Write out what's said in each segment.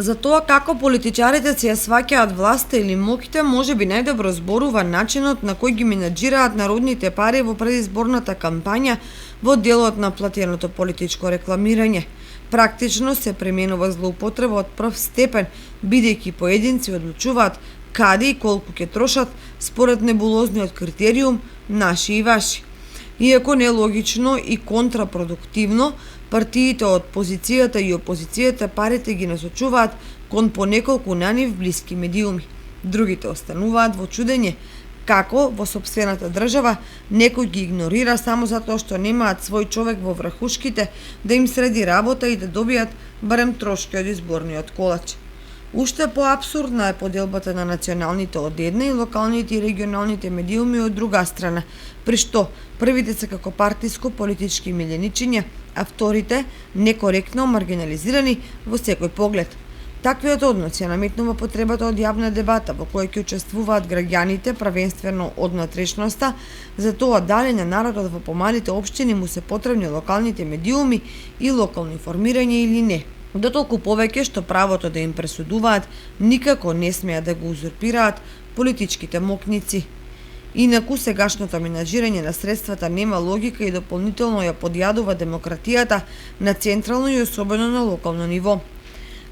За тоа како политичарите си ја сваќаат власта или моќта, може би најдобро зборува начинот на кој ги менаџираат народните пари во предизборната кампања во делот на платеното политичко рекламирање. Практично се применува злоупотреба од прв степен, бидејќи поединци одлучуваат каде и колку ќе трошат според небулозниот критериум наши и ваши. Иако нелогично и контрапродуктивно, партиите од позицијата и опозицијата парите ги насочуваат кон по неколку на нив блиски медиуми. Другите остануваат во чудење како во сопствената држава некој ги игнорира само затоа што немаат свој човек во врхушките да им среди работа и да добијат барем трошки од изборниот колач. Уште поапсурдна е поделбата на националните од една и локалните и регионалните медиуми од друга страна, при што првите се како партиско-политички милjenичиња, а вторите некоректно маргинализирани во секој поглед. Таквиот однос ја наметнува потребата од јавна дебата во која ќе учествуваат граѓаните првенствено од натрешноста за тоа дали на народот во помалите општини му се потребни локалните медиуми и локално информирање или не. Дотолку повеќе што правото да им пресудуваат никако не смеа да го узурпираат политичките мокници. Инаку сегашното менаџирање на средствата нема логика и дополнително ја подјадува демократијата на централно и особено на локално ниво.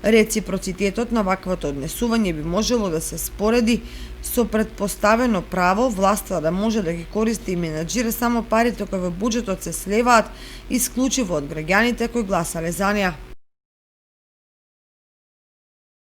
Реципроцитетот на ваквото однесување би можело да се спореди со предпоставено право власта да може да ги користи и менаџира само парите кои во буџетот се слеваат исклучиво од граѓаните кои гласале за неа.